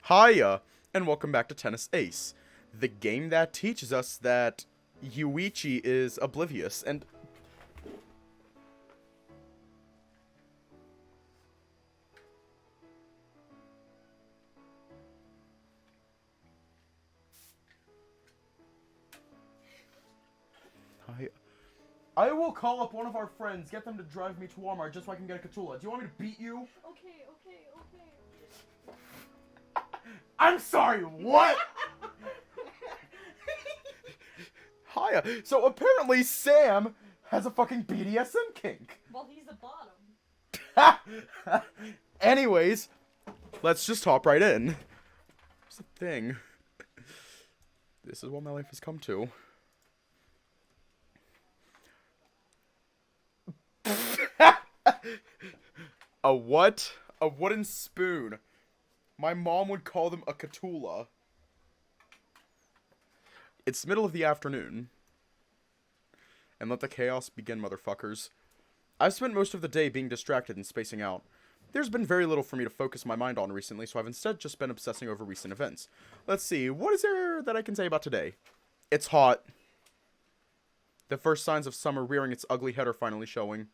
Hiya, and welcome back to Tennis Ace, the game that teaches us that Yuichi is oblivious, and... Hiya. I will call up one of our friends, get them to drive me to Walmart just so I can get a Cthulhu. Do you want me to beat you? Okay. I'm sorry, what? Hiya. So apparently Sam has a fucking BDSM kink. Well, he's the bottom. Anyways, let's just hop right in. Here's the thing. This is what my life has come to. A what? A wooden spoon. My mom would call them a Cthulhu. It's middle of the afternoon. And let the chaos begin, motherfuckers. I've spent most of the day being distracted and spacing out. There's been very little for me to focus my mind on recently, so I've instead just been obsessing over recent events. Let's see, what is there that I can say about today? It's hot. The first signs of summer rearing its ugly head are finally showing.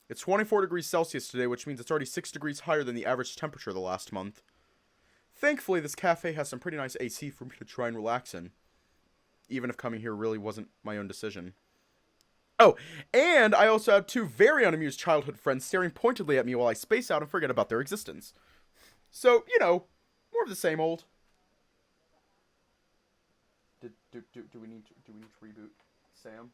It's 24 degrees Celsius today, which means it's already 6 degrees higher than the average temperature the last month. Thankfully, this cafe has some pretty nice AC for me to try and relax in. Even if coming here really wasn't my own decision. Oh, and I also have two very unamused childhood friends staring pointedly at me while I space out and forget about their existence. So, you know, more of the same old. Do we need to reboot Sam?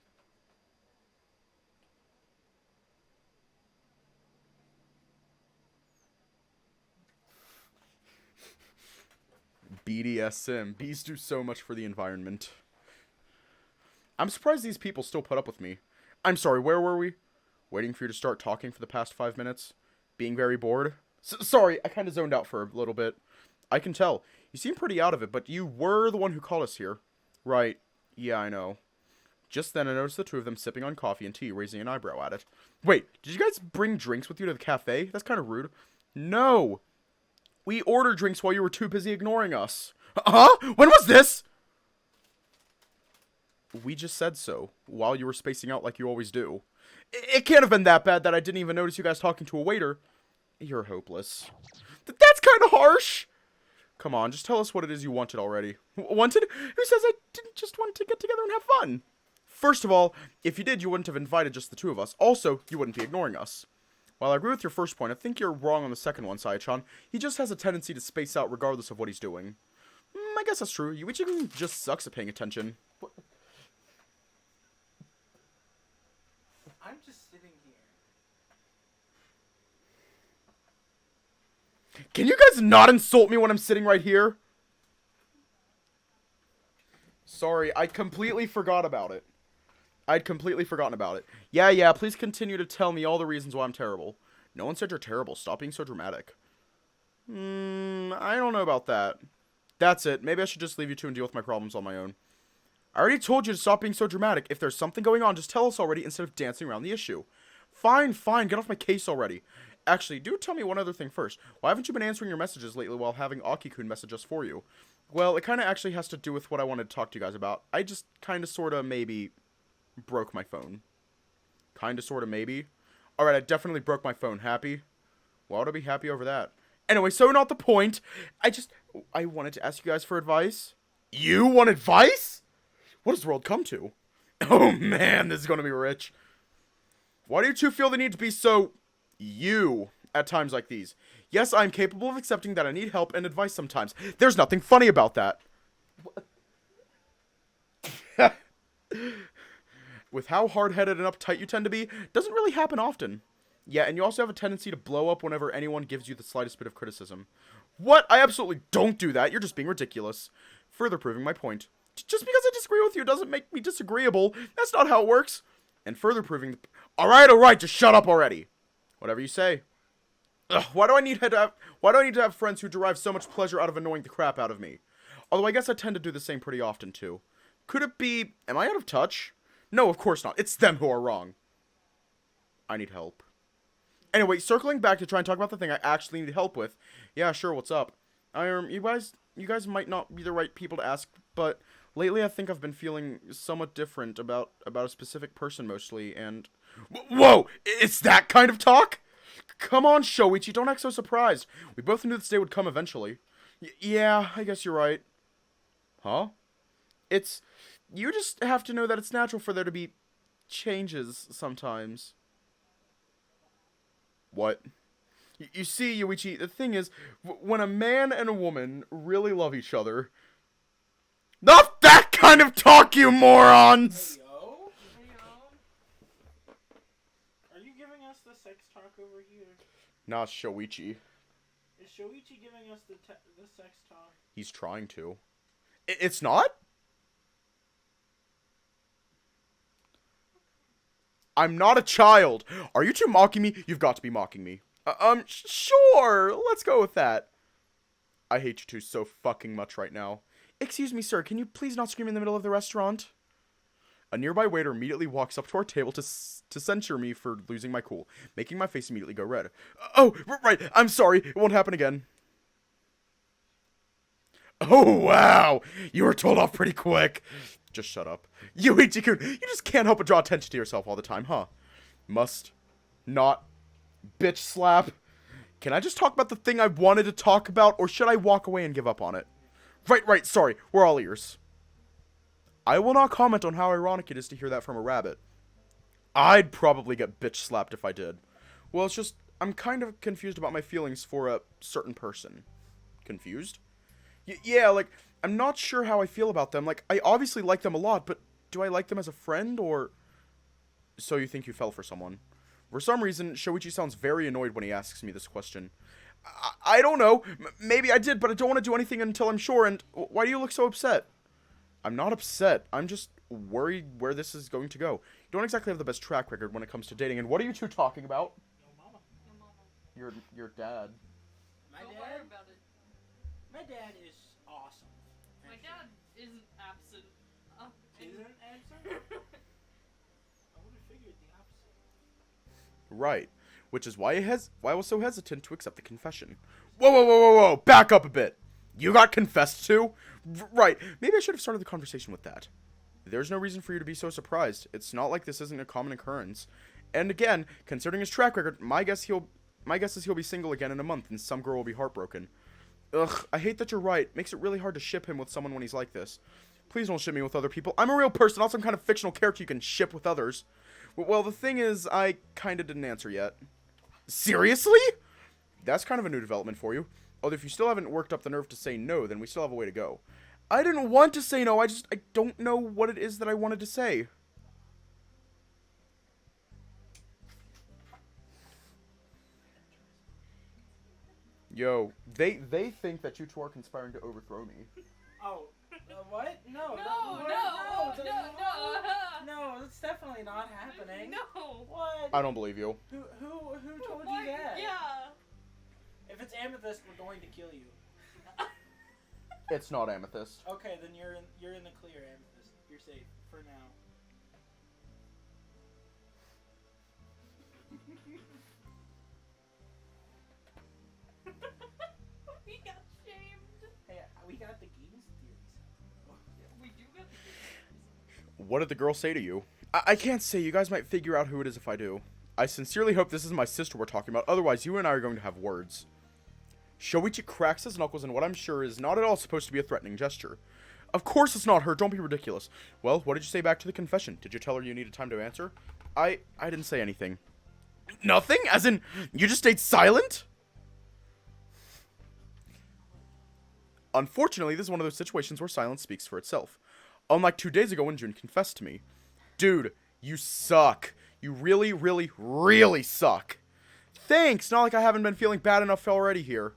BDSM. Bees do so much for the environment. I'm surprised these people still put up with me. I'm sorry, where were we? Waiting for you to start talking for the past 5 minutes? Being very bored? Sorry, I kind of zoned out for a little bit. I can tell. You seem pretty out of it, but you were the one who called us here. Right. Yeah, I know. Just then I noticed the two of them sipping on coffee and tea, raising an eyebrow at it. Wait, did you guys bring drinks with you to the cafe? That's kind of rude. No! We ordered drinks while you were too busy ignoring us. Huh? When was this? We just said so, while you were spacing out like you always do. It can't have been that bad that I didn't even notice you guys talking to a waiter. You're hopeless. That's kind of harsh! Come on, just tell us what it is you wanted already. Wanted? Who says I didn't just want to get together and have fun? First of all, if you did, you wouldn't have invited just the two of us. Also, you wouldn't be ignoring us. While I agree with your first point, I think you're wrong on the second one, Sai-chan. He just has a tendency to space out regardless of what he's doing. I guess that's true. Yuichi just sucks at paying attention. What? I'm just sitting here. Can you guys not insult me when I'm sitting right here? Sorry, I completely forgot about it. I'd completely forgotten about it. Yeah, please continue to tell me all the reasons why I'm terrible. No one said you're terrible. Stop being so dramatic. I don't know about that. That's it. Maybe I should just leave you two and deal with my problems on my own. I already told you to stop being so dramatic. If there's something going on, just tell us already instead of dancing around the issue. Fine. Get off my case already. Actually, do tell me one other thing first. Why haven't you been answering your messages lately while having Aki-kun message us for you? Well, it kind of actually has to do with what I wanted to talk to you guys about. I just kind of, sort of, maybe broke my phone. Kind of, sort of, maybe. Alright, I definitely broke my phone. Happy? Why would I be happy over that? Anyway, so not the point. I wanted to ask you guys for advice. You want advice? What has the world come to? Oh man, this is gonna be rich. Why do you two feel the need to be so... you at times like these? Yes, I'm capable of accepting that I need help and advice sometimes. There's nothing funny about that. With how hard-headed and uptight you tend to be, doesn't really happen often. Yeah, and you also have a tendency to blow up whenever anyone gives you the slightest bit of criticism. What? I absolutely don't do that. You're just being ridiculous. Further proving my point. Just because I disagree with you doesn't make me disagreeable. That's not how it works. And further proving... Alright, just shut up already. Whatever you say. Ugh, why do I need to have friends who derive so much pleasure out of annoying the crap out of me? Although I guess I tend to do the same pretty often, too. Could it be... Am I out of touch? No, of course not. It's them who are wrong. I need help. Anyway, circling back to try and talk about the thing I actually need help with. Yeah, sure, what's up? You guys might not be the right people to ask, but lately I think I've been feeling somewhat different about a specific person mostly, and whoa, it's that kind of talk? Come on, Shoichi, don't act so surprised. We both knew this day would come eventually. Yeah, I guess you're right. Huh? It's you just have to know that it's natural for there to be changes sometimes. What? You see, Yuichi, the thing is, when a man and a woman really love each other... Not that kind of talk, you morons! Hey, yo? Hey, yo. Are you giving us the sex talk over here? Not Shoichi. Is Shoichi giving us the sex talk? He's trying to. It's not? I'm not a child. Are you two mocking me? You've got to be mocking me. Sure. Let's go with that. I hate you two so fucking much right now. Excuse me, sir. Can you please not scream in the middle of the restaurant? A nearby waiter immediately walks up to our table to censure me for losing my cool, making my face immediately go red. Oh, right. I'm sorry. It won't happen again. Oh, wow. You were told off pretty quick. Just shut up. Yuichi-kun, you just can't help but draw attention to yourself all the time, huh? Must not bitch slap. Can I just talk about the thing I wanted to talk about, or should I walk away and give up on it? Right, sorry. We're all ears. I will not comment on how ironic it is to hear that from a rabbit. I'd probably get bitch slapped if I did. Well, it's just, I'm kind of confused about my feelings for a certain person. Confused? Yeah, like, I'm not sure how I feel about them. Like, I obviously like them a lot, but do I like them as a friend, or... So you think you fell for someone? For some reason, Shoichi sounds very annoyed when he asks me this question. I don't know. Maybe I did, but I don't want to do anything until I'm sure, and why do you look so upset? I'm not upset. I'm just worried where this is going to go. You don't exactly have the best track record when it comes to dating, and what are you two talking about? Yo, mama. Your mama. Your dad. My Don't dad? worry about it. My dad is awesome. My dad isn't absent. Isn't absent? I would have figured the opposite. Right. Which is why I was so hesitant to accept the confession. Whoa. Back up a bit. You got confessed to? Right. Maybe I should have started the conversation with that. There's no reason for you to be so surprised. It's not like this isn't a common occurrence. And again, considering his track record, my guess is he'll be single again in a month and some girl will be heartbroken. Ugh, I hate that you're right. Makes it really hard to ship him with someone when he's like this. Please don't ship me with other people. I'm a real person, not some kind of fictional character you can ship with others. Well, the thing is, I kinda didn't answer yet. Seriously? That's kind of a new development for you. Although if you still haven't worked up the nerve to say no, then we still have a way to go. I didn't want to say no, I don't know what it is that I wanted to say. Yo, they think that you two are conspiring to overthrow me. Oh, what? No. No, that's definitely not happening. No. What? I don't believe you. Who told Why- you that? Yeah. If it's amethyst, we're going to kill you. It's not amethyst. Okay, then you're in the clear, amethyst. You're safe for now. We got shamed. Hey, we got the games theories. We do got the What did the girl say to you? I can't say. You guys might figure out who it is if I do. I sincerely hope this is my sister we're talking about. Otherwise, you and I are going to have words. Shoichi cracks his knuckles in what I'm sure is not at all supposed to be a threatening gesture. Of course it's not her. Don't be ridiculous. Well, what did you say back to the confession? Did you tell her you needed time to answer? I didn't say anything. Nothing? As in, you just stayed silent? Unfortunately, this is one of those situations where silence speaks for itself. Unlike 2 days ago when Jun confessed to me. Dude, you suck. You really, really, really suck. Thanks! Not like I haven't been feeling bad enough already here.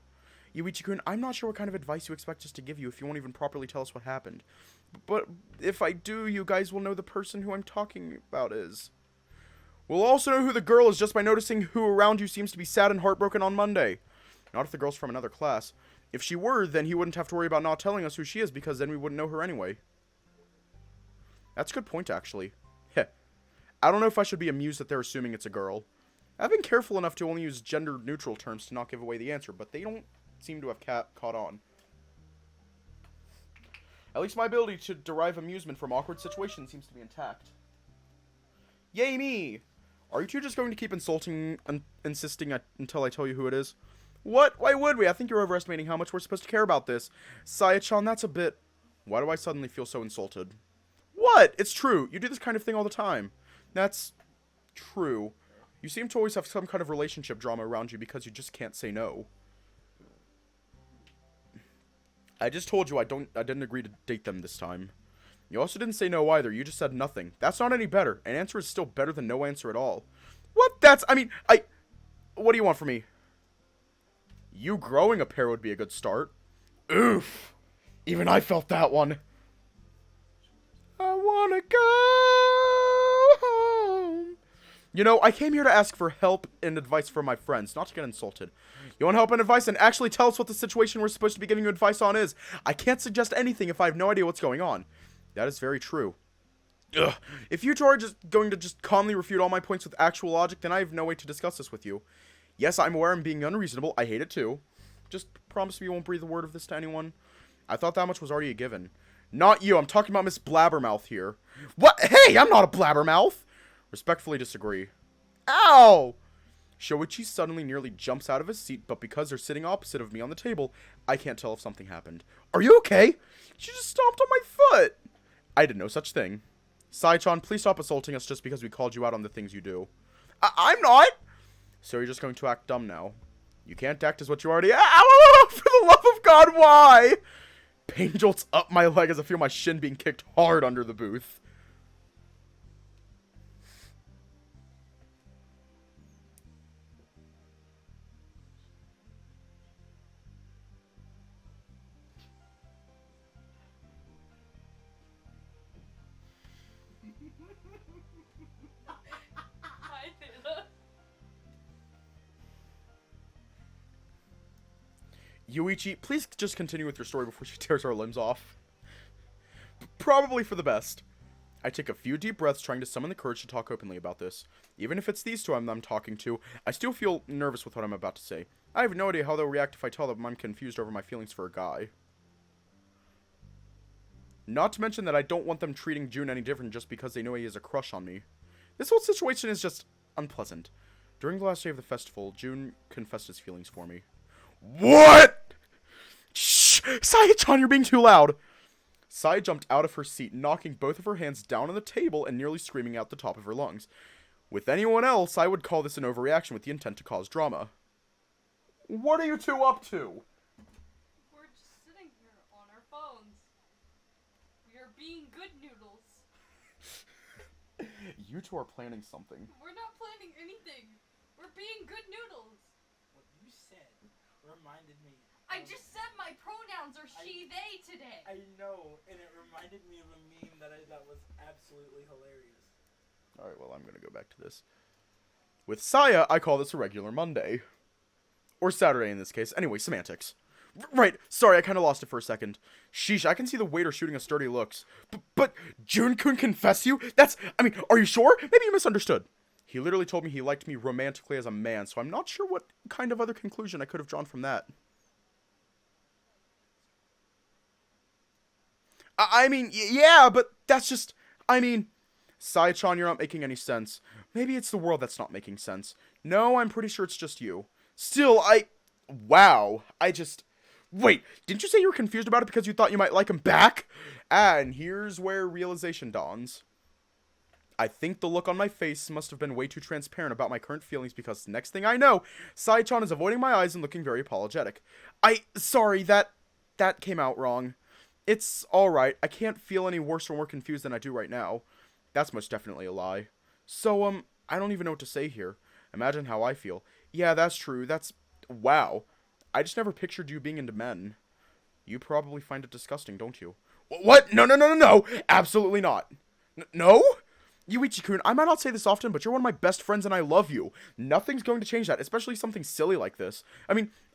Yuichi-kun, I'm not sure what kind of advice you expect us to give you if you won't even properly tell us what happened. But if I do, you guys will know the person who I'm talking about is. We'll also know who the girl is just by noticing who around you seems to be sad and heartbroken on Monday. Not if the girl's from another class. If she were, then he wouldn't have to worry about not telling us who she is, because then we wouldn't know her anyway. That's a good point, actually. Heh. I don't know if I should be amused that they're assuming it's a girl. I've been careful enough to only use gender-neutral terms to not give away the answer, but they don't seem to have caught on. At least my ability to derive amusement from awkward situations seems to be intact. Yay me! Are you two just going to keep insulting and insisting until I tell you who it is? What? Why would we? I think you're overestimating how much we're supposed to care about this. Saya-chan, that's a bit... Why do I suddenly feel so insulted? What? It's true. You do this kind of thing all the time. That's... true. You seem to always have some kind of relationship drama around you because you just can't say no. I just told you I didn't agree to date them this time. You also didn't say no either. You just said nothing. That's not any better. An answer is still better than no answer at all. What? What do you want from me? You growing a pair would be a good start. Oof. Even I felt that one. I wanna go home. You know, I came here to ask for help and advice from my friends, not to get insulted. You want help and advice? And actually tell us what the situation we're supposed to be giving you advice on is. I can't suggest anything if I have no idea what's going on. That is very true. Ugh. If you two are just going to just calmly refute all my points with actual logic, then I have no way to discuss this with you. Yes, I'm aware I'm being unreasonable. I hate it too. Just promise me you won't breathe a word of this to anyone. I thought that much was already a given. Not you. I'm talking about Miss Blabbermouth here. What? Hey, I'm not a blabbermouth. Respectfully disagree. Ow! Shoichi suddenly nearly jumps out of his seat, but because they're sitting opposite of me on the table, I can't tell if something happened. Are you okay? She just stomped on my foot. I did no such thing. Sai-chan, please stop assaulting us just because we called you out on the things you do. I'm not! So you're just going to act dumb now. You can't act as what you already... Ow! For the love of God, why? Pain jolts up my leg as I feel my shin being kicked hard under the booth. Hi, Taylor. Yuichi, please just continue with your story before she tears our limbs off. Probably for the best. I take a few deep breaths, trying to summon the courage to talk openly about this. Even if it's these two I'm talking to, I still feel nervous with what I'm about to say. I have no idea how they'll react if I tell them I'm confused over my feelings for a guy. Not to mention that I don't want them treating Jun any different just because they know he has a crush on me. This whole situation is just unpleasant. During the last day of the festival, Jun confessed his feelings for me. What? Shh! Saya-chan, you're being too loud! Sai jumped out of her seat, knocking both of her hands down on the table and nearly screaming out the top of her lungs. With anyone else, I would call this an overreaction with the intent to cause drama. What are you two up to? We're just sitting here on our phones. We are being good noodles. You two are planning something. We're not planning anything. We're being good noodles. What you said reminded me. I just said my pronouns are she, they today. I know, and it reminded me of a meme that I thought was absolutely hilarious. Alright, well, I'm gonna go back to this. With Saya, I call this a regular Monday. Or Saturday in this case. Anyway, semantics. Right, sorry, I kinda lost it for a second. Sheesh, I can see the waiter shooting us dirty looks. But Jun-kun confess you? Are you sure? Maybe you misunderstood. He literally told me he liked me romantically as a man, so I'm not sure what kind of other conclusion I could have drawn from that. Yeah, but that's just... Sai-chan, you're not making any sense. Maybe it's the world that's not making sense. No, I'm pretty sure it's just you. Still, Wow. Wait, didn't you say you were confused about it because you thought you might like him back? And here's where realization dawns. I think the look on my face must have been way too transparent about my current feelings because next thing I know, Sai-chan is avoiding my eyes and looking very apologetic. Sorry, that came out wrong. It's alright, I can't feel any worse or more confused than I do right now. That's most definitely a lie. So, I don't even know what to say here. Imagine how I feel. Yeah, that's true, wow. I just never pictured you being into men. You probably find it disgusting, don't you? What? No, absolutely not. No? Yuichi-kun, I might not say this often, but you're one of my best friends and I love you. Nothing's going to change that, especially something silly like this.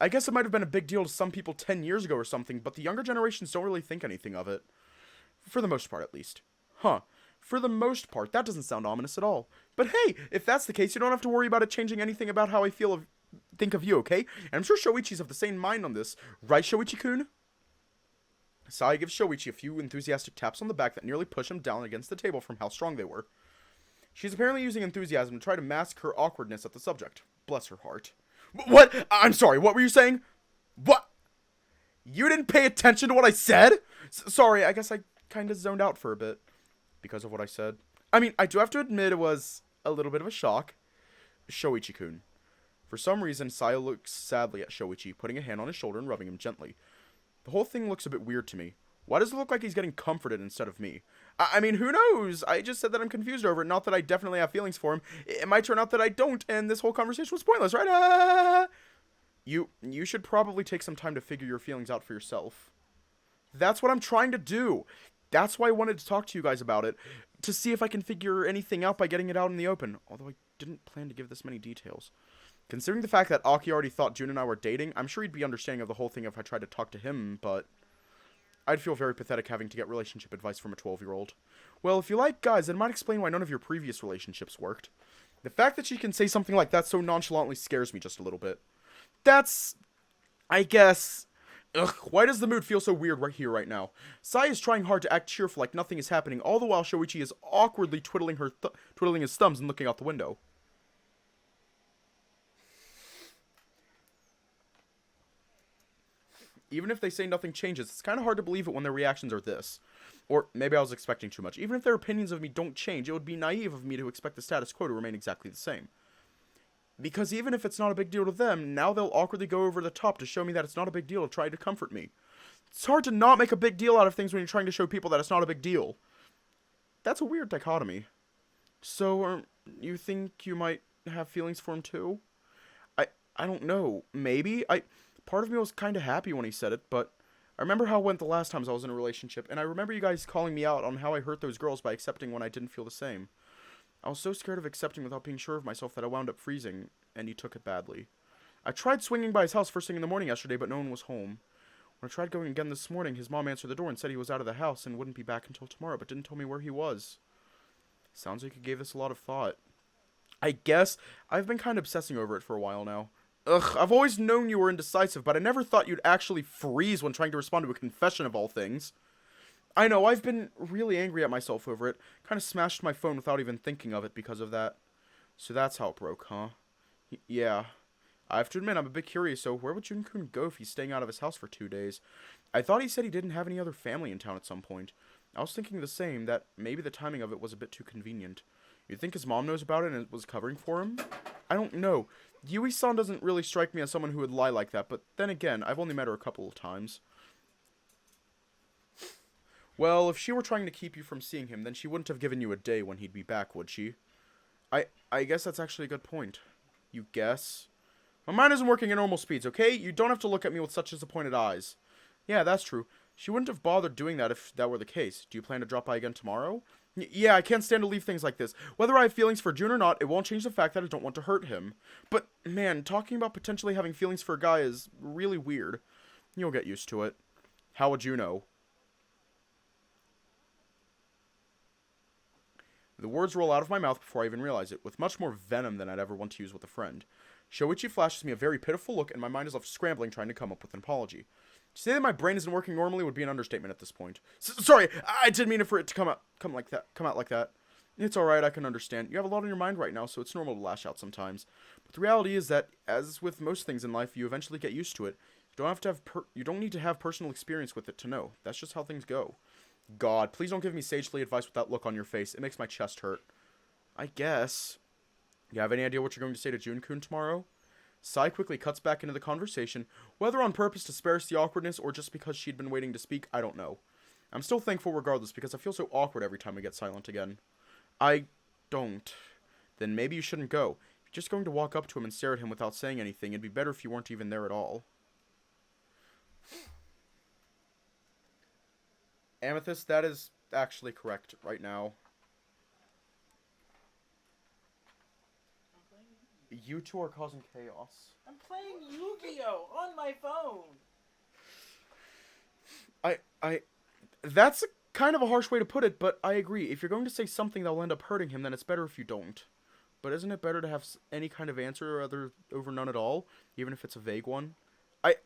I guess it might have been a big deal to some people 10 years ago or something, but the younger generations don't really think anything of it. For the most part, at least. Huh. For the most part, that doesn't sound ominous at all. But hey, if that's the case, you don't have to worry about it changing anything about how I feel think of you, okay? And I'm sure Shoichi's of the same mind on this. Right, Shoichi-kun? Sai gives Shoichi a few enthusiastic taps on the back that nearly push him down against the table from how strong they were. She's apparently using enthusiasm to try to mask her awkwardness at the subject. Bless her heart. What? I'm sorry, what were you saying? What? You didn't pay attention to what I said? Sorry, I guess I kind of zoned out for a bit because of what I said. I mean, I do have to admit it was a little bit of a shock. Shoichi-kun. For some reason, Saya looks sadly at Shoichi, putting a hand on his shoulder and rubbing him gently. The whole thing looks a bit weird to me. Why does it look like he's getting comforted instead of me? I mean, who knows? I just said that I'm confused over it, not that I definitely have feelings for him. It might turn out that I don't, and this whole conversation was pointless, right? You should probably take some time to figure your feelings out for yourself. That's what I'm trying to do. That's why I wanted to talk to you guys about it, to see if I can figure anything out by getting it out in the open, although I didn't plan to give this many details. Considering the fact that Aki already thought June and I were dating, I'm sure he'd be understanding of the whole thing if I tried to talk to him, but I'd feel very pathetic having to get relationship advice from a 12-year-old. Well, if you like guys, it might explain why none of your previous relationships worked. The fact that she can say something like that so nonchalantly scares me just a little bit. That's, I guess... Ugh, why does the mood feel so weird right here, right now? Sai is trying hard to act cheerful like nothing is happening, all the while Shoichi is awkwardly twiddling his thumbs and looking out the window. Even if they say nothing changes, it's kind of hard to believe it when their reactions are this. Or maybe I was expecting too much. Even if their opinions of me don't change, it would be naive of me to expect the status quo to remain exactly the same. Because even if it's not a big deal to them, now they'll awkwardly go over the top to show me that it's not a big deal to try to comfort me. It's hard to not make a big deal out of things when you're trying to show people that it's not a big deal. That's a weird dichotomy. So, you think you might have feelings for him too? I don't know. Maybe? Part of me was kind of happy when he said it, but I remember how it went the last times I was in a relationship, and I remember you guys calling me out on how I hurt those girls by accepting when I didn't feel the same. I was so scared of accepting without being sure of myself that I wound up freezing, and he took it badly. I tried swinging by his house first thing in the morning yesterday, but no one was home. When I tried going again this morning, his mom answered the door and said he was out of the house and wouldn't be back until tomorrow, but didn't tell me where he was. Sounds like you gave this a lot of thought. I guess I've been kind of obsessing over it for a while now. Ugh, I've always known you were indecisive, but I never thought you'd actually freeze when trying to respond to a confession of all things. I know, I've been really angry at myself over it. Kind of smashed my phone without even thinking of it because of that. So that's how it broke, huh? Yeah. I have to admit, I'm a bit curious, so where would Jun-kun go if he's staying out of his house for 2 days? I thought he said he didn't have any other family in town at some point. I was thinking the same, that maybe the timing of it was a bit too convenient. You'd think his mom knows about it and was covering for him? I don't know. Yui-san doesn't really strike me as someone who would lie like that, but then again, I've only met her a couple of times. Well, if she were trying to keep you from seeing him, then she wouldn't have given you a day when he'd be back, would she? I guess that's actually a good point. You guess? My mind isn't working at normal speeds, okay? You don't have to look at me with such disappointed eyes. Yeah, that's true. She wouldn't have bothered doing that if that were the case. Do you plan to drop by again tomorrow? Yeah, I can't stand to leave things like this. Whether I have feelings for June or not, it won't change the fact that I don't want to hurt him. But, man, talking about potentially having feelings for a guy is really weird. You'll get used to it. How would you know? The words roll out of my mouth before I even realize it, with much more venom than I'd ever want to use with a friend. Shoichi flashes me a very pitiful look, and my mind is left scrambling trying to come up with an apology. To say that my brain isn't working normally would be an understatement at this point. Sorry, I didn't mean for it to come out like that. It's alright, I can understand. You have a lot on your mind right now, so it's normal to lash out sometimes. But the reality is that, as with most things in life, you eventually get used to it. You don't need to have personal experience with it to know. That's just how things go. God, please don't give me sagely advice with that look on your face. It makes my chest hurt. I guess. You have any idea what you're going to say to Jun-kun tomorrow? Sai quickly cuts back into the conversation, whether on purpose to spare us the awkwardness or just because she'd been waiting to speak, I don't know. I'm still thankful regardless because I feel so awkward every time we get silent again. I don't. Then maybe you shouldn't go. If you're just going to walk up to him and stare at him without saying anything, it'd be better if you weren't even there at all. Amethyst, that is actually correct right now. You two are causing chaos. I'm playing Yu-Gi-Oh! On my phone! That's kind of a harsh way to put it, but I agree. If you're going to say something that'll end up hurting him, then it's better if you don't. But isn't it better to have any kind of answer over none at all, even if it's a vague one?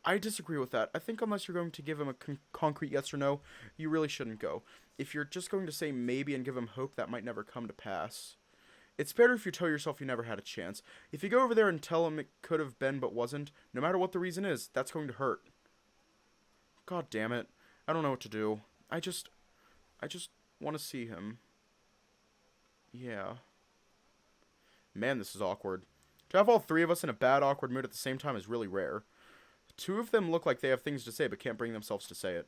I disagree with that. I think unless you're going to give him a concrete yes or no, you really shouldn't go. If you're just going to say maybe and give him hope, that might never come to pass. It's better if you tell yourself you never had a chance. If you go over there and tell him it could have been but wasn't, no matter what the reason is, that's going to hurt. God damn it. I don't know what to do. I just want to see him. Yeah. Man, this is awkward. To have all three of us in a bad, awkward mood at the same time is really rare. Two of them look like they have things to say but can't bring themselves to say it.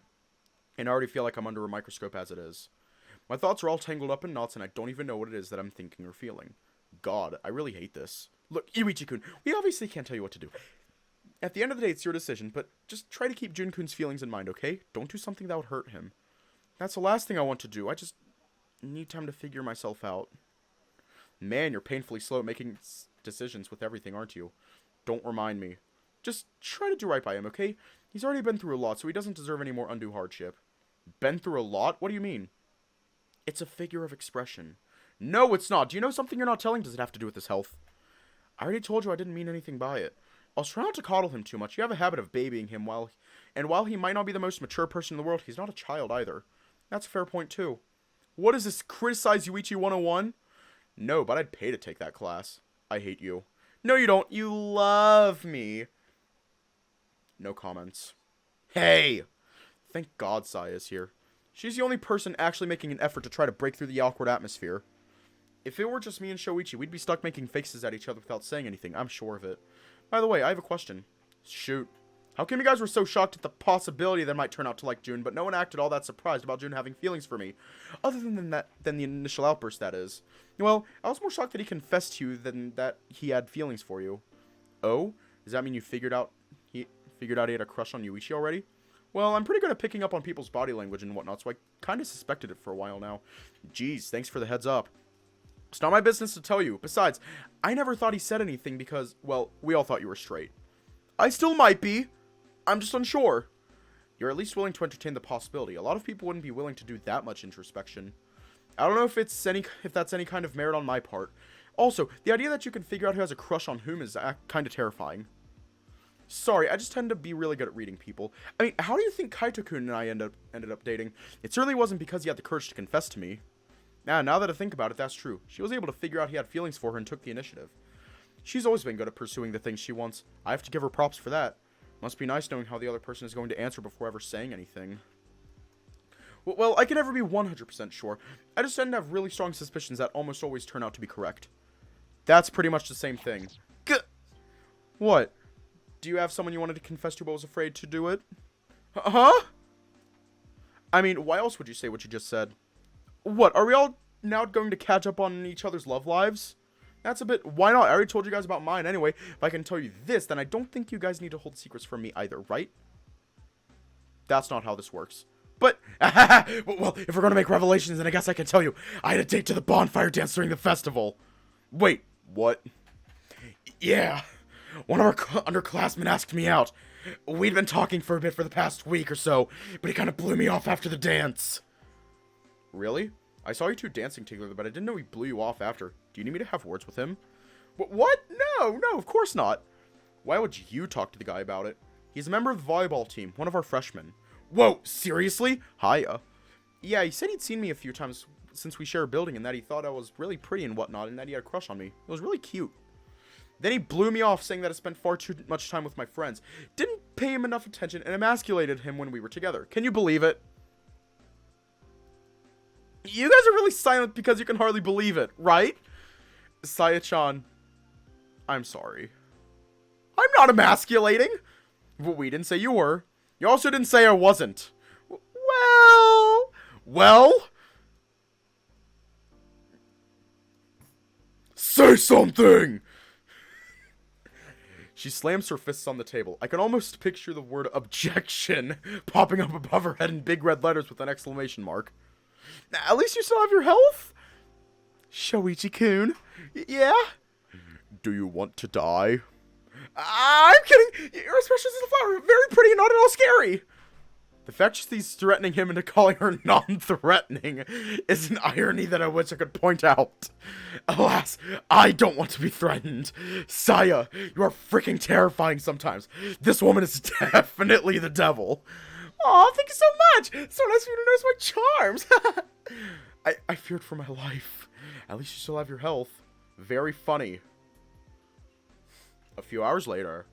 And I already feel like I'm under a microscope as it is. My thoughts are all tangled up in knots and I don't even know what it is that I'm thinking or feeling. God, I really hate this. Look, Yuichi-kun, we obviously can't tell you what to do. At the end of the day, it's your decision, but just try to keep Jun-kun's feelings in mind, okay? Don't do something that would hurt him. That's the last thing I want to do. I just need time to figure myself out. Man, you're painfully slow at making decisions with everything, aren't you? Don't remind me. Just try to do right by him, okay? He's already been through a lot, so he doesn't deserve any more undue hardship. Been through a lot? What do you mean? It's a figure of expression. No, it's not. Do you know something you're not telling? Does it have to do with his health? I already told you I didn't mean anything by it. I'll try not to coddle him too much. You have a habit of babying him while he might not be the most mature person in the world, he's not a child either. That's a fair point, too. What is this, criticize Yuichi 101? No, but I'd pay to take that class. I hate you. No, you don't. You love me. No comments. Hey! Thank God Sai is here. She's the only person actually making an effort to try to break through the awkward atmosphere. If it were just me and Shoichi, we'd be stuck making faces at each other without saying anything. I'm sure of it. By the way, I have a question. Shoot. How come you guys were so shocked at the possibility that I might turn out to like June, but no one acted all that surprised about June having feelings for me? Other than the initial outburst, that is. Well, I was more shocked that he confessed to you than that he had feelings for you. Oh? Does that mean you figured out he had a crush on Yuichi already? Well, I'm pretty good at picking up on people's body language and whatnot, so I kind of suspected it for a while now. Jeez, thanks for the heads up. It's not my business to tell you. Besides, I never thought he said anything because, well, we all thought you were straight. I still might be. I'm just unsure. You're at least willing to entertain the possibility. A lot of people wouldn't be willing to do that much introspection. I don't know if that's any kind of merit on my part. Also, the idea that you can figure out who has a crush on whom is kind of terrifying. Sorry, I just tend to be really good at reading people. I mean, how do you think Kaito-kun and I ended up dating? It certainly wasn't because he had the courage to confess to me. Now that I think about it, that's true. She was able to figure out he had feelings for her and took the initiative. She's always been good at pursuing the things she wants. I have to give her props for that. Must be nice knowing how the other person is going to answer before ever saying anything. Well, I can never be 100% sure. I just tend to have really strong suspicions that almost always turn out to be correct. That's pretty much the same thing. What? Do you have someone you wanted to confess to but was afraid to do it? Huh? I mean, why else would you say what you just said? What, are we all now going to catch up on each other's love lives? That's a bit... Why not? I already told you guys about mine anyway. If I can tell you this, then I don't think you guys need to hold secrets from me either, right? That's not how this works. But, well, if we're going to make revelations, then I guess I can tell you. I had a date to the bonfire dance during the festival. Wait, what? Yeah. One of our underclassmen asked me out. We'd been talking for a bit for the past week or so, but he kind of blew me off after the dance. Really? I saw you two dancing together, but I didn't know he blew you off after. Do you need me to have words with him? What? No, of course not. Why would you talk to the guy about it? He's a member of the volleyball team, one of our freshmen. Whoa, seriously? Hiya. Yeah, he said he'd seen me a few times since we share a building and that he thought I was really pretty and whatnot and that he had a crush on me. It was really cute. Then he blew me off saying that I spent far too much time with my friends, didn't pay him enough attention, and emasculated him when we were together. Can you believe it? You guys are really silent because you can hardly believe it, right? Saya-chan, I'm sorry. I'm not emasculating. But we didn't say you were. You also didn't say I wasn't. Well? Say something! She slams her fists on the table. I can almost picture the word objection popping up above her head in big red letters with an exclamation mark. At least you still have your health? Shoichi-kun. Yeah? Do you want to die? I'm kidding! Your expression is a flower. Very pretty and not at all scary. The fact she's threatening him into calling her non-threatening is an irony that I wish I could point out. Alas, I don't want to be threatened. Saya, you are freaking terrifying sometimes. This woman is definitely the devil. Aw, thank you so much. So nice of you to notice my charms. I feared for my life. At least you still have your health. Very funny. A few hours later,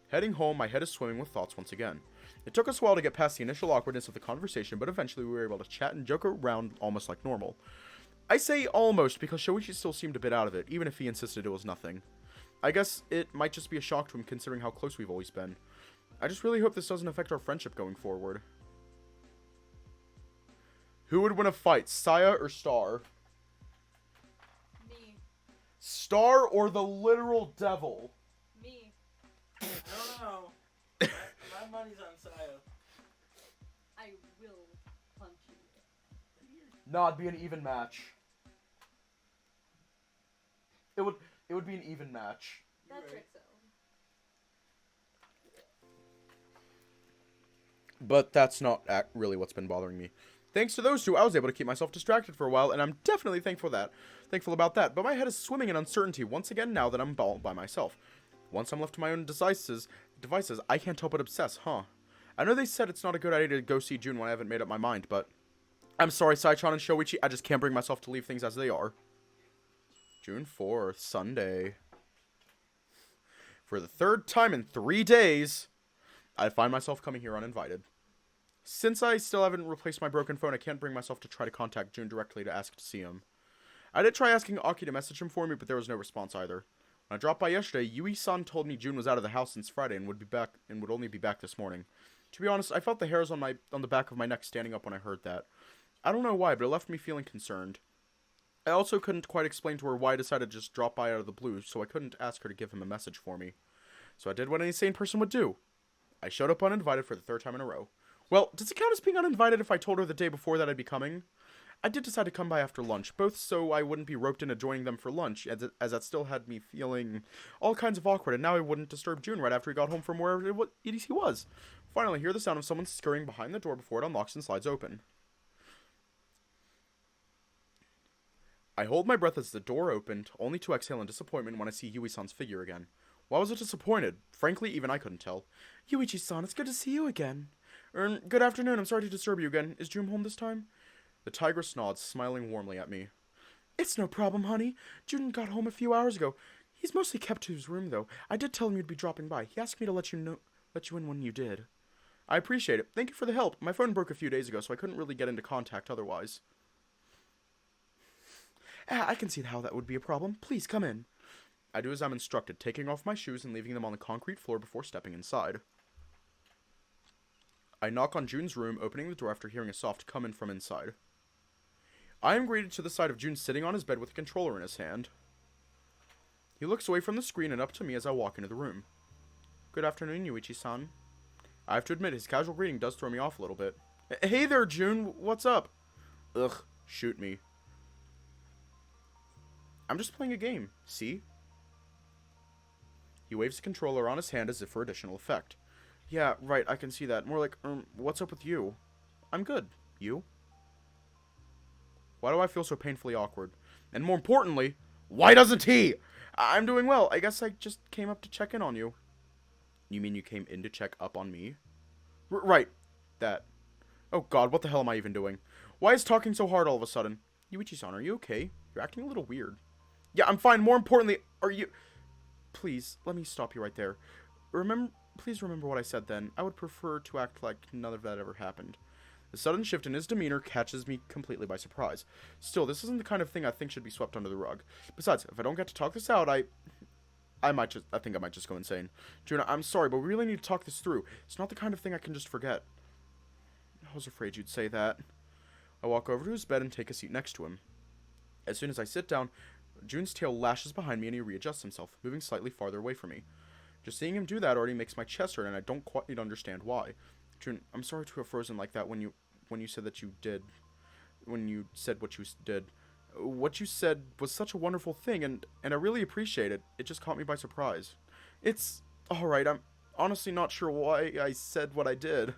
heading home, my head is swimming with thoughts once again. It took us a while to get past the initial awkwardness of the conversation, but eventually we were able to chat and joke around almost like normal. I say almost because Shoichi still seemed a bit out of it, even if he insisted it was nothing. I guess it might just be a shock to him considering how close we've always been. I just really hope this doesn't affect our friendship going forward. Who would win a fight, Saya or Star? Me. Star or the literal devil? Me. I don't know. My money's on Saya. I will punch you. No, it'd be an even match. It would be an even match. That Right. tricks out. But that's not really what's been bothering me. Thanks to those two, I was able to keep myself distracted for a while, and I'm definitely thankful about that. But my head is swimming in uncertainty once again now that I'm all by myself. Once I'm left to my own devices, I can't help but obsess, huh? I know they said it's not a good idea to go see June when I haven't made up my mind, but I'm sorry, Saichan and Shoichi, I just can't bring myself to leave things as they are. June 4th, Sunday. For the third time in 3 days, I find myself coming here uninvited. Since I still haven't replaced my broken phone, I can't bring myself to try to contact June directly to ask to see him. I did try asking Aki to message him for me, but there was no response either. When I dropped by yesterday, Yui-san told me June was out of the house since Friday and would only be back this morning. To be honest, I felt the hairs on the back of my neck standing up when I heard that. I don't know why, but it left me feeling concerned. I also couldn't quite explain to her why I decided to just drop by out of the blue, so I couldn't ask her to give him a message for me. So I did what any sane person would do. I showed up uninvited for the third time in a row. Well, does it count as being uninvited if I told her the day before that I'd be coming? I did decide to come by after lunch, both so I wouldn't be roped into joining them for lunch, as that still had me feeling all kinds of awkward, and now I wouldn't disturb June right after he got home from wherever it is he was. Finally, I hear the sound of someone scurrying behind the door before it unlocks and slides open. I hold my breath as the door opened, only to exhale in disappointment when I see Yui-san's figure again. Why was I disappointed? Frankly, even I couldn't tell. Yuichi-san, it's good to see you again. Good afternoon, I'm sorry to disturb you again. Is June home this time? The tigress nods, smiling warmly at me. It's no problem, honey. June got home a few hours ago. He's mostly kept to his room, though. I did tell him you'd be dropping by. He asked me to let you in when you did. I appreciate it. Thank you for the help. My phone broke a few days ago, so I couldn't really get into contact otherwise. I can see how that would be a problem. Please, come in. I do as I'm instructed, taking off my shoes and leaving them on the concrete floor before stepping inside. I knock on June's room, opening the door after hearing a soft come in from inside. I am greeted to the sight of June sitting on his bed with a controller in his hand. He looks away from the screen and up to me as I walk into the room. Good afternoon, Yuichi-san. I have to admit, his casual greeting does throw me off a little bit. Hey there, June. What's up? Ugh, shoot me. I'm just playing a game, see? He waves the controller on his hand as if for additional effect. Yeah, right, I can see that. More like, what's up with you? I'm good. You? Why do I feel so painfully awkward? And more importantly, why doesn't he? I'm doing well. I guess I just came up to check in on you. You mean you came in to check up on me? Right. That. Oh god, what the hell am I even doing? Why is talking so hard all of a sudden? Yuichi-san, are you okay? You're acting a little weird. Yeah, I'm fine. More importantly, are you... Please, let me stop you right there. Please remember what I said then. I would prefer to act like none of that ever happened. The sudden shift in his demeanor catches me completely by surprise. Still, this isn't the kind of thing I think should be swept under the rug. Besides, if I don't get to talk this out, I think I might just go insane. Juna, I'm sorry, but we really need to talk this through. It's not the kind of thing I can just forget. I was afraid you'd say that. I walk over to his bed and take a seat next to him. As soon as I sit down, June's tail lashes behind me and he readjusts himself, moving slightly farther away from me. Just seeing him do that already makes my chest hurt, and I don't quite understand why. June, I'm sorry to have frozen like that when you said that you did. When you said what you did. What you said was such a wonderful thing, and I really appreciate it. It just caught me by surprise. It's alright, I'm honestly not sure why I said what I did.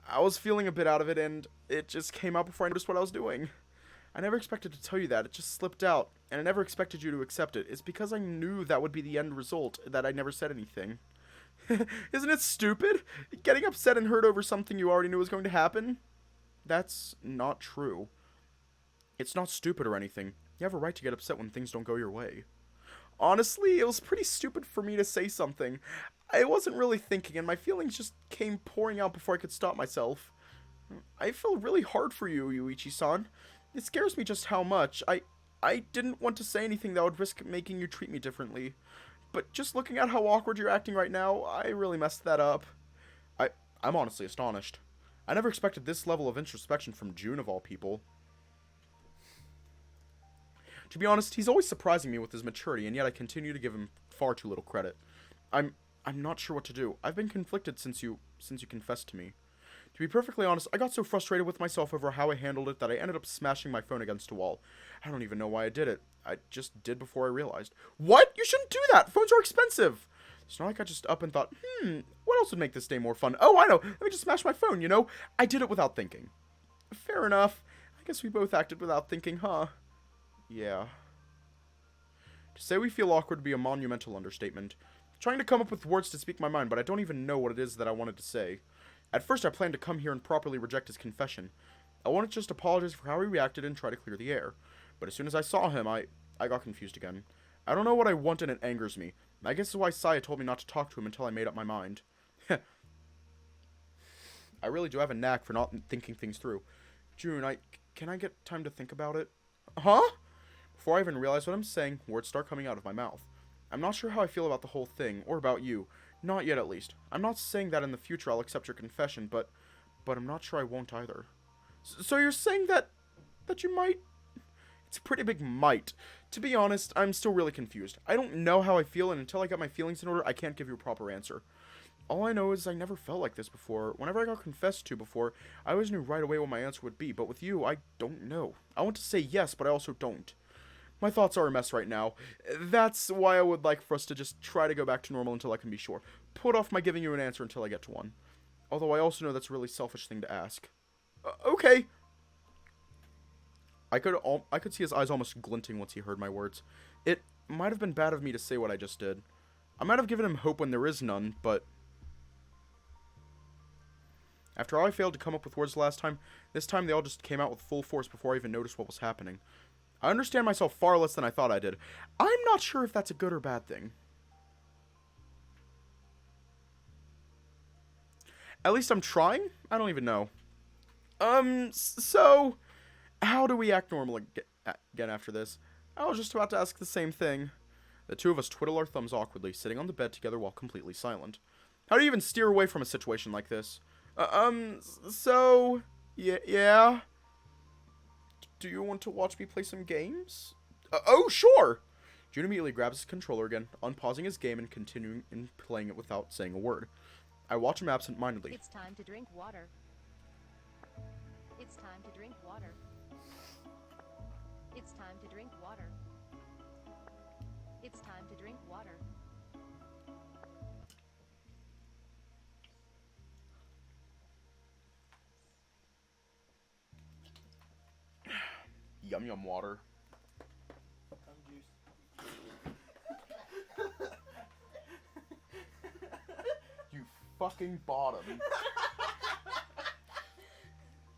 I was feeling a bit out of it, and it just came out before I noticed what I was doing. I never expected to tell you that. It just slipped out, and I never expected you to accept it. It's because I knew that would be the end result that I never said anything. Isn't it stupid? Getting upset and hurt over something you already knew was going to happen? That's not true. It's not stupid or anything. You have a right to get upset when things don't go your way. Honestly, it was pretty stupid for me to say something. I wasn't really thinking, and my feelings just came pouring out before I could stop myself. I feel really hard for you, Yuichi-san. It scares me just how much. I didn't want to say anything that would risk making you treat me differently. But just looking at how awkward you're acting right now, I really messed that up. I'm honestly astonished. I never expected this level of introspection from June of all people. To be honest, he's always surprising me with his maturity, and yet I continue to give him far too little credit. I'm not sure what to do. I've been conflicted since you confessed to me. To be perfectly honest, I got so frustrated with myself over how I handled it that I ended up smashing my phone against a wall. I don't even know why I did it. I just did before I realized. What? You shouldn't do that! Phones are expensive! It's not like I just up and thought, what else would make this day more fun? Oh, I know! Let me just smash my phone, you know? I did it without thinking. Fair enough. I guess we both acted without thinking, huh? Yeah. To say we feel awkward would be a monumental understatement. Trying to come up with words to speak my mind, but I don't even know what it is that I wanted to say. At first, I planned to come here and properly reject his confession. I wanted to just apologize for how he reacted and try to clear the air. But as soon as I saw him, I got confused again. I don't know what I want and it angers me. I guess that's why Saya told me not to talk to him until I made up my mind. I really do have a knack for not thinking things through. June, can I get time to think about it? Huh? Before I even realize what I'm saying, words start coming out of my mouth. I'm not sure how I feel about the whole thing, or about you. Not yet, at least. I'm not saying that in the future I'll accept your confession, but I'm not sure I won't either. So you're saying that you might? It's a pretty big might. To be honest, I'm still really confused. I don't know how I feel, and until I get my feelings in order, I can't give you a proper answer. All I know is I never felt like this before. Whenever I got confessed to before, I always knew right away what my answer would be, but with you, I don't know. I want to say yes, but I also don't. My thoughts are a mess right now. That's why I would like for us to just try to go back to normal until I can be sure. Put off my giving you an answer until I get to one. Although I also know that's a really selfish thing to ask. Okay. I could see his eyes almost glinting once he heard my words. It might have been bad of me to say what I just did. I might have given him hope when there is none, but after all I failed to come up with words last time, this time they all just came out with full force before I even noticed what was happening. I understand myself far less than I thought I did. I'm not sure if that's a good or bad thing. At least I'm trying? I don't even know. So how do we act normal again after this? I was just about to ask the same thing. The two of us twiddle our thumbs awkwardly, sitting on the bed together while completely silent. How do you even steer away from a situation like this? So yeah. Do you want to watch me play some games? Oh, sure! June immediately grabs his controller again, unpausing his game and continuing in playing it without saying a word. I watch him absent-mindedly. It's time to drink water. It's time to drink water. It's time to drink water. It's time to drink water. Yum yum water. You fucking bottom.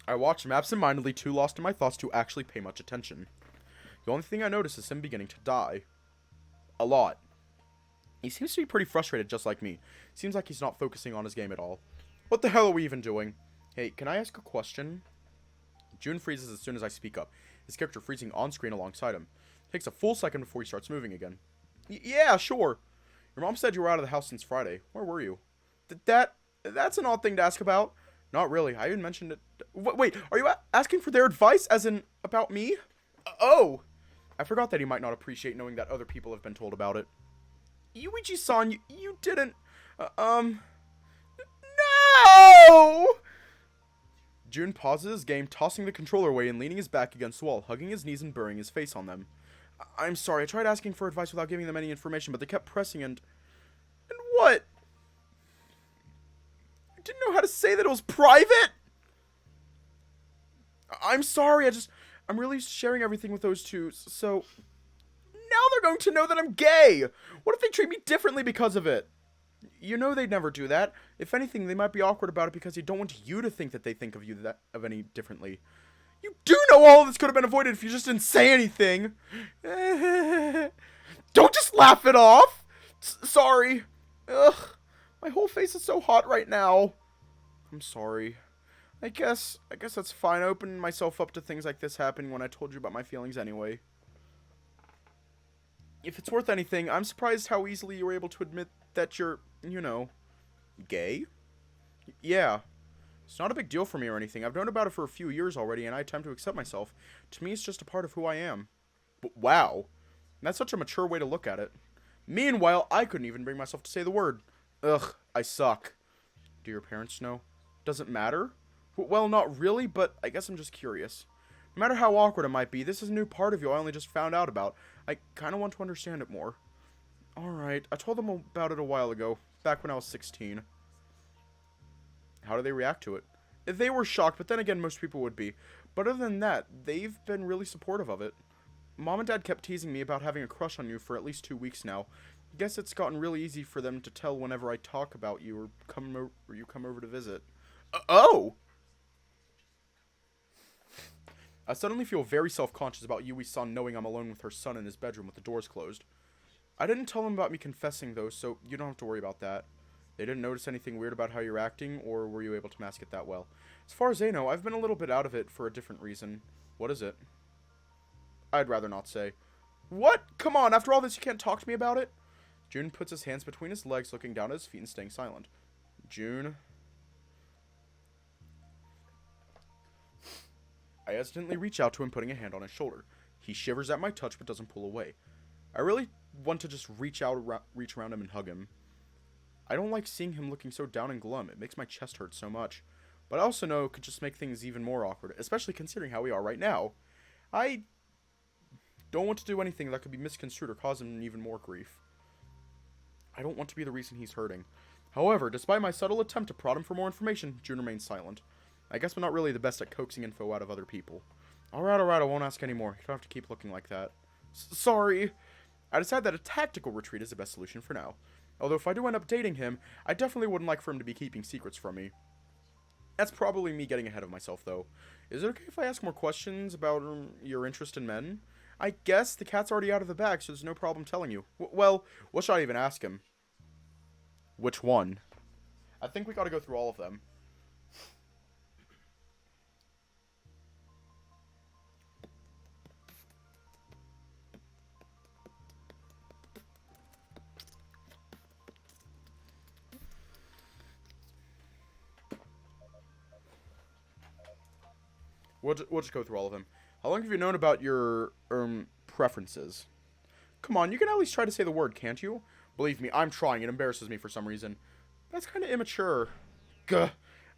I watch him absent-mindedly, too lost in my thoughts to actually pay much attention. The only thing I notice is him beginning to die. A lot. He seems to be pretty frustrated, just like me. Seems like he's not focusing on his game at all. What the hell are we even doing? Hey, can I ask a question? June freezes as soon as I speak up, his character freezing on screen alongside him. Takes a full second before he starts moving again. Yeah, sure. Your mom said you were out of the house since Friday. Where were you? That's an odd thing to ask about. Not really. I even mentioned it. Wait, are you asking for their advice, as in, about me? Oh! I forgot that he might not appreciate knowing that other people have been told about it. Yuichi-san, you didn't... No! June pauses his game, tossing the controller away and leaning his back against the wall, hugging his knees and burying his face on them. I'm sorry, I tried asking for advice without giving them any information, but they kept pressing and what? I didn't know how to say that it was private! I'm sorry, I'm really sharing everything with those two, so... Now they're going to know that I'm gay! What if they treat me differently because of it? You know they'd never do that. If anything, they might be awkward about it because they don't want you to think that they think of you of any differently. You do know all of this could have been avoided if you just didn't say anything. Don't just laugh it off! Sorry. Ugh. My whole face is so hot right now. I'm sorry. I guess that's fine. I opened myself up to things like this happening when I told you about my feelings anyway. If it's worth anything, I'm surprised how easily you were able to admit that you're, you know, gay? Yeah. It's not a big deal for me or anything. I've known about it for a few years already, and I had time to accept myself. To me, it's just a part of who I am. But wow. That's such a mature way to look at it. Meanwhile, I couldn't even bring myself to say the word. Ugh, I suck. Do your parents know? Doesn't matter? Well, not really, but I guess I'm just curious. No matter how awkward it might be, this is a new part of you I only just found out about. I kind of want to understand it more. Alright, I told them about it a while ago, back when I was 16. How do they react to it? They were shocked, but then again, most people would be. But other than that, they've been really supportive of it. Mom and Dad kept teasing me about having a crush on you for at least 2 weeks now. I guess it's gotten really easy for them to tell whenever I talk about you or you come over to visit. Oh! I suddenly feel very self-conscious about Yui-san knowing I'm alone with her son in his bedroom with the doors closed. I didn't tell them about me confessing, though, so you don't have to worry about that. They didn't notice anything weird about how you're acting, or were you able to mask it that well? As far as they know, I've been a little bit out of it for a different reason. What is it? I'd rather not say. What? Come on, after all this you can't talk to me about it? June puts his hands between his legs, looking down at his feet and staying silent. June... I hesitantly reach out to him, putting a hand on his shoulder. He shivers at my touch, but doesn't pull away. I really want to just reach around him and hug him. I don't like seeing him looking so down and glum. It makes my chest hurt so much. But I also know it could just make things even more awkward, especially considering how we are right now. I don't want to do anything that could be misconstrued or cause him even more grief. I don't want to be the reason he's hurting. However, despite my subtle attempt to prod him for more information, June remains silent. I guess I'm not really the best at coaxing info out of other people. Alright, I won't ask anymore. You don't have to keep looking like that. Sorry. I decided that a tactical retreat is the best solution for now. Although if I do end up dating him, I definitely wouldn't like for him to be keeping secrets from me. That's probably me getting ahead of myself, though. Is it okay if I ask more questions about your interest in men? I guess the cat's already out of the bag, so there's no problem telling you. Well, what should I even ask him? Which one? I think we gotta go through all of them. We'll just go through all of them. How long have you known about your, preferences? Come on, you can at least try to say the word, can't you? Believe me, I'm trying. It embarrasses me for some reason. That's kind of immature. Gah.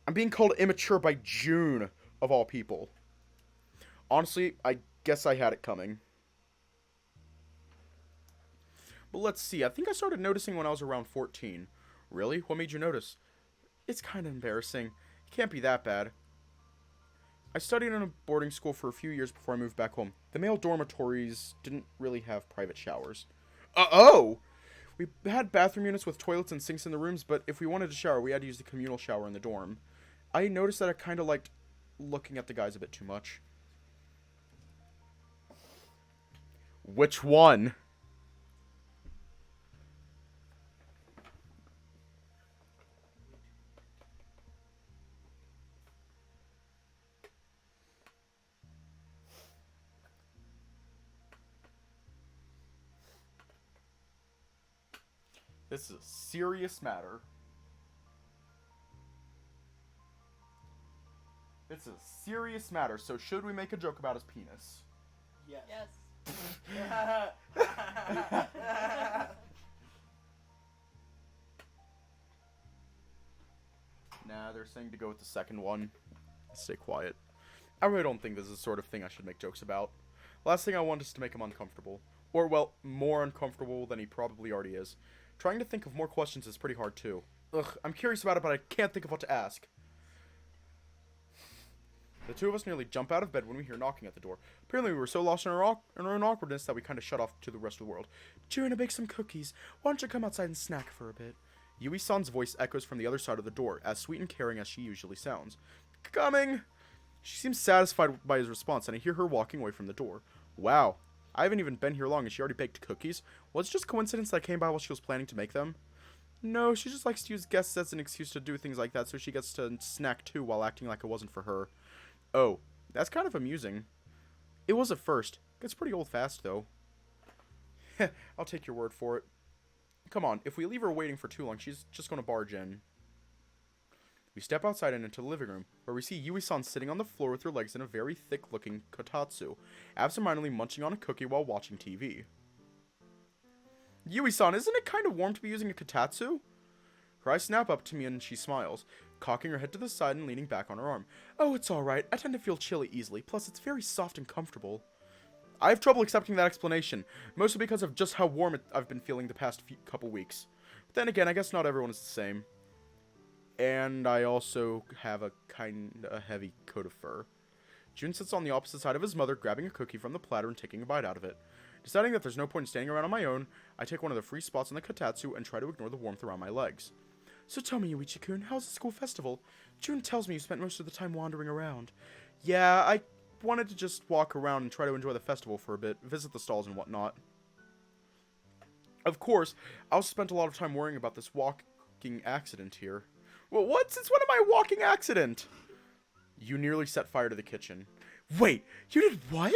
I'm being called immature by June, of all people. Honestly, I guess I had it coming. But let's see. I think I started noticing when I was around 14. Really? What made you notice? It's kind of embarrassing. It can't be that bad. I studied in a boarding school for a few years before I moved back home. The male dormitories didn't really have private showers. Oh! We had bathroom units with toilets and sinks in the rooms, but if we wanted to shower, we had to use the communal shower in the dorm. I noticed that I kind of liked looking at the guys a bit too much. Which one? This is a serious matter. It's a serious matter, so should we make a joke about his penis? Yes. Yes. Nah, they're saying to go with the second one. Stay quiet. I really don't think this is the sort of thing I should make jokes about. Last thing I want is to make him uncomfortable. Or, well, more uncomfortable than he probably already is. Trying to think of more questions is pretty hard, too. Ugh, I'm curious about it, but I can't think of what to ask. The two of us nearly jump out of bed when we hear knocking at the door. Apparently we were so lost in our own awkwardness that we kind of shut off to the rest of the world. June, I baked some cookies. Why don't you come outside and snack for a bit? Yui-san's voice echoes from the other side of the door, as sweet and caring as she usually sounds. Coming! She seems satisfied by his response, and I hear her walking away from the door. Wow, I haven't even been here long and she already baked cookies? Was it just coincidence that I came by while she was planning to make them? No, she just likes to use guests as an excuse to do things like that, so she gets to snack too while acting like it wasn't for her. Oh, that's kind of amusing. It was at first. Gets pretty old fast, though. I'll take your word for it. Come on, if we leave her waiting for too long, she's just going to barge in. We step outside and into the living room, where we see Yui-san sitting on the floor with her legs in a very thick-looking kotatsu, absentmindedly munching on a cookie while watching TV. Yui-san, isn't it kind of warm to be using a kotatsu? Her eyes snap up to me and she smiles, cocking her head to the side and leaning back on her arm. Oh, it's alright. I tend to feel chilly easily, plus it's very soft and comfortable. I have trouble accepting that explanation, mostly because of just how warm I've been feeling the past couple weeks. But then again, I guess not everyone is the same. And I also have a kinda heavy coat of fur. Jun sits on the opposite side of his mother, grabbing a cookie from the platter and taking a bite out of it. Deciding that there's no point in standing around on my own, I take one of the free spots on the kotatsu and try to ignore the warmth around my legs. So tell me, Yuichi-kun, how's the school festival? Jun tells me you spent most of the time wandering around. Yeah, I wanted to just walk around and try to enjoy the festival for a bit, visit the stalls and whatnot. Of course, I also spent a lot of time worrying about this walking accident here. Well, what? Since when am I a walking accident? You nearly set fire to the kitchen. Wait, you did what?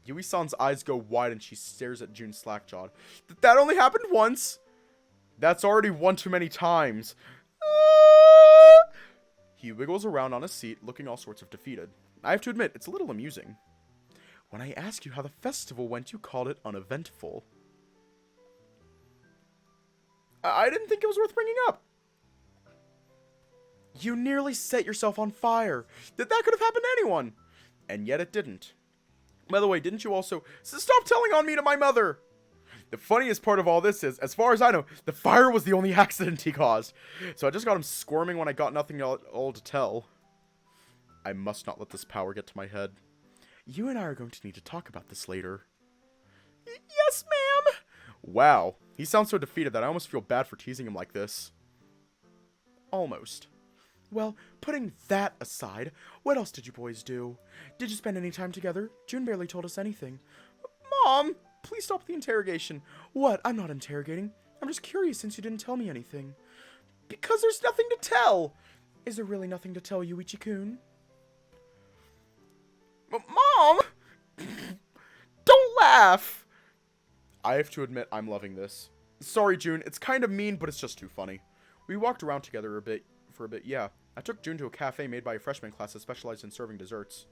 Yui-san's eyes go wide and she stares at Jun slack-jawed. That only happened once? That's already one too many times. He wiggles around on his seat, looking all sorts of defeated. I have to admit, it's a little amusing. When I asked you how the festival went, you called it uneventful. I didn't think it was worth bringing up. You nearly set yourself on fire. That could have happened to anyone. And yet it didn't. By the way, didn't you also... Stop telling on me to my mother! The funniest part of all this is, as far as I know, the fire was the only accident he caused. So I just got him squirming when I got nothing at all to tell. I must not let this power get to my head. You and I are going to need to talk about this later. Yes, ma'am! Wow, he sounds so defeated that I almost feel bad for teasing him like this. Almost. Well, putting that aside, what else did you boys do? Did you spend any time together? June barely told us anything. Mom, please stop the interrogation. What? I'm not interrogating. I'm just curious since you didn't tell me anything. Because there's nothing to tell. Is there really nothing to tell, Yuichi-kun? Mom! Don't laugh! I have to admit, I'm loving this. Sorry, June, it's kind of mean, but it's just too funny. We walked around together for a bit, yeah. I took June to a cafe made by a freshman class that specialized in serving desserts.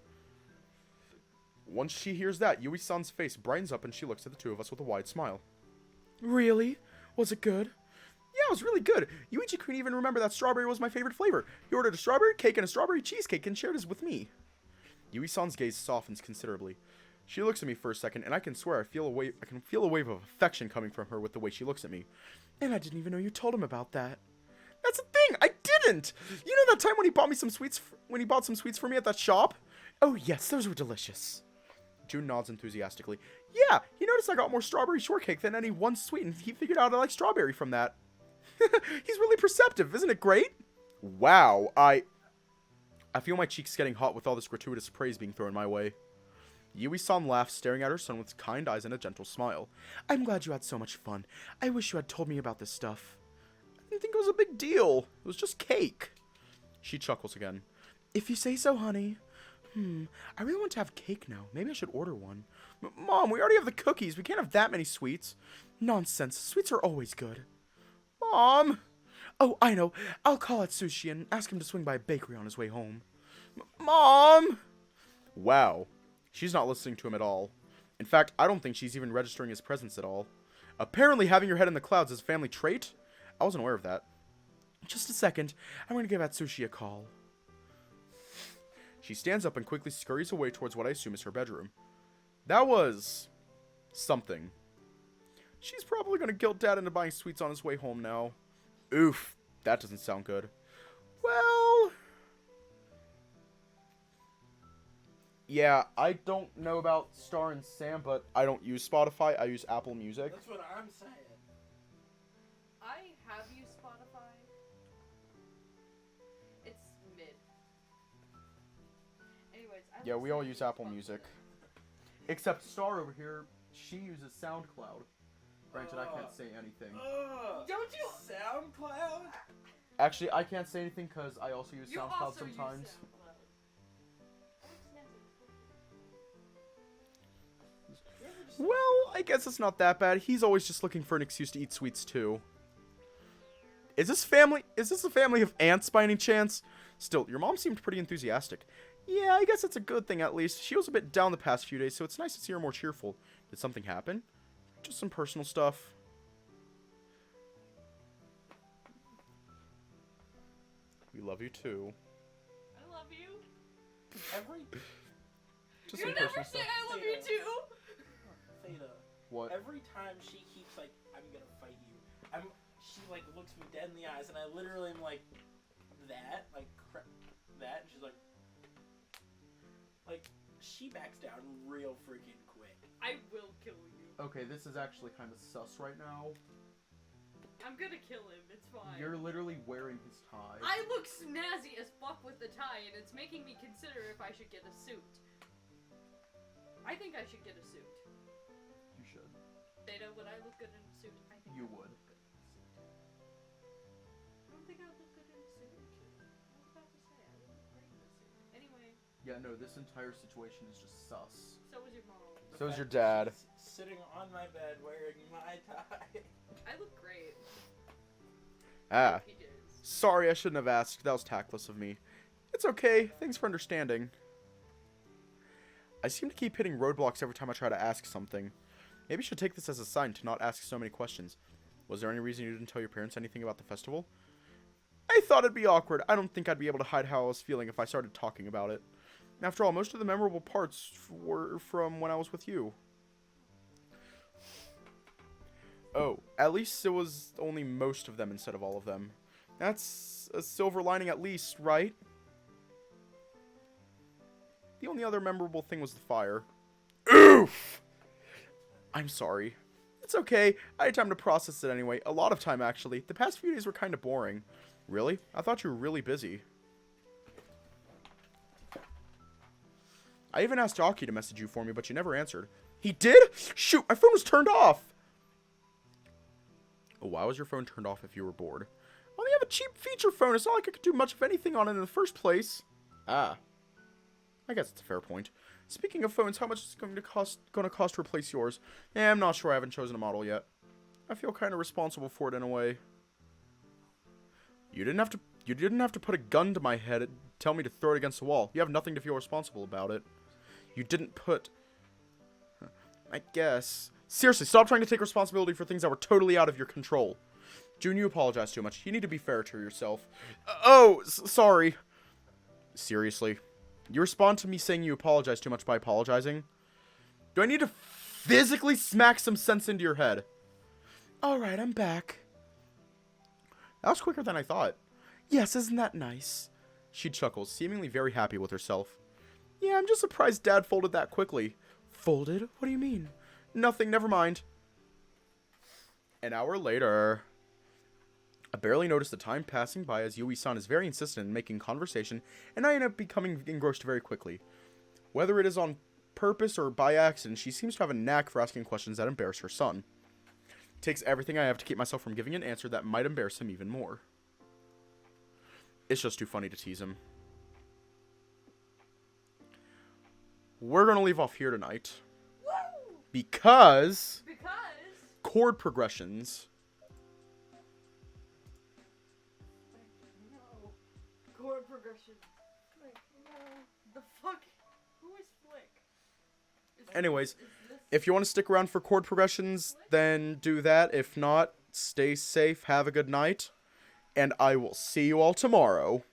Once she hears that, Yui-san's face brightens up and she looks at the two of us with a wide smile. Really? Was it good? Yeah, it was really good. Yuichi couldn't even remember that strawberry was my favorite flavor. He ordered a strawberry cake and a strawberry cheesecake and shared his with me. Yui-san's gaze softens considerably. She looks at me for a second, and I can swear I can feel a wave of affection coming from her with the way she looks at me. And I didn't even know you told him about that. That's the thing, I didn't! You know that time when he bought me some sweets, when he bought some sweets for me at that shop? Oh yes, those were delicious. June nods enthusiastically. Yeah, he noticed I got more strawberry shortcake than any one sweet, and he figured out I like strawberry from that. He's really perceptive, isn't it great? Wow, I feel my cheeks getting hot with all this gratuitous praise being thrown my way. Yui-san laughs, staring at her son with kind eyes and a gentle smile. I'm glad you had so much fun. I wish you had told me about this stuff. I didn't think it was a big deal. It was just cake. She chuckles again. If you say so, honey. I really want to have cake now. Maybe I should order one. Mom, we already have the cookies. We can't have that many sweets. Nonsense. Sweets are always good. Mom! Oh, I know. I'll call Atsushi and ask him to swing by a bakery on his way home. Mom! Wow. She's not listening to him at all. In fact, I don't think she's even registering his presence at all. Apparently having your head in the clouds is a family trait? I wasn't aware of that. Just a second. I'm going to give Atsushi a call. She stands up and quickly scurries away towards what I assume is her bedroom. That was... something. She's probably going to guilt Dad into buying sweets on his way home now. Oof, that doesn't sound good. Well... Yeah, I don't know about Star and Sam, but I don't use Spotify. I use Apple Music. That's what I'm saying. I have used Spotify. It's mid. Anyways, I Yeah, like we all Sam use because Apple fuck Music. them. Except Star over here, she uses SoundCloud. Granted, I can't say anything. Don't you? SoundCloud? Actually, I can't say anything because I also use You SoundCloud also sometimes. use SoundCloud. Well, I guess it's not that bad. He's always just looking for an excuse to eat sweets too. Is this a family of ants by any chance? Still, your mom seemed pretty enthusiastic. Yeah, I guess it's a good thing at least. She was a bit down the past few days, so it's nice to see her more cheerful. Did something happen? Just some personal stuff. We love you too. I love you. Every Just You some never personal say stuff. I love you too. Theta. What? Every time she keeps like, I'm gonna fight you. She like looks me dead in the eyes, and I literally am like, that, that, and she's like, she backs down real freaking quick. I will kill you. Okay, this is actually kind of sus right now. I'm gonna kill him. It's fine. You're literally wearing his tie. I look snazzy as fuck with the tie, and it's making me consider if I should get a suit. I think I should get a suit. You should. Theta, would I look good in a suit? I think You I would. Look good in a suit. I don't think I would look good in a suit. I was about to say I would look great in a suit. Anyway, Yeah, no, this entire situation is just sus. so was your mom. So is your The fact that dad. she's sitting on my bed wearing my tie. I look great. Ah. PJs. Sorry, I shouldn't have asked. That was tactless of me. It's okay. Thanks for understanding. I seem to keep hitting roadblocks every time I try to ask something. Maybe you should take this as a sign to not ask so many questions. Was there any reason you didn't tell your parents anything about the festival? I thought it'd be awkward. I don't think I'd be able to hide how I was feeling if I started talking about it. After all, most of the memorable parts were from when I was with you. Oh, at least it was only most of them instead of all of them. That's a silver lining at least, right? The only other memorable thing was the fire. Oof! I'm sorry. It's okay. I had time to process it anyway. A lot of time, actually. The past few days were kind of boring. Really? I thought you were really busy. I even asked Jockey to message you for me, but you never answered. He did? Shoot, my phone was turned off. Oh, why was your phone turned off if you were bored? I only have a cheap feature phone. It's not like I could do much of anything on it in the first place. Ah. I guess it's a fair point. Speaking of phones, how much is it going to cost to replace yours? I'm not sure. I haven't chosen a model yet. I feel kind of responsible for it in a way. You didn't have to put a gun to my head and tell me to throw it against the wall. You have nothing to feel responsible about it. You didn't put... I guess... Seriously, stop trying to take responsibility for things that were totally out of your control. June, you apologize too much. You need to be fair to yourself. Sorry. Seriously. You respond to me saying you apologize too much by apologizing? Do I need to physically smack some sense into your head? Alright, I'm back. That was quicker than I thought. Yes, isn't that nice? She chuckles, seemingly very happy with herself. Yeah, I'm just surprised Dad folded that quickly. Folded? What do you mean? Nothing, never mind. An hour later. I barely noticed the time passing by as Yui-san is very insistent in making conversation, and I end up becoming engrossed very quickly. Whether it is on purpose or by accident, she seems to have a knack for asking questions that embarrass her son. It takes everything I have to keep myself from giving an answer that might embarrass him even more. It's just too funny to tease him. We're gonna leave off here tonight. Woo! Because... chord progressions. No. Chord progression. Flick, no. The fuck? Who is Flick? Anyways, Is this if you want to stick around for chord progressions, then do that. If not, stay safe, have a good night, and I will see you all tomorrow.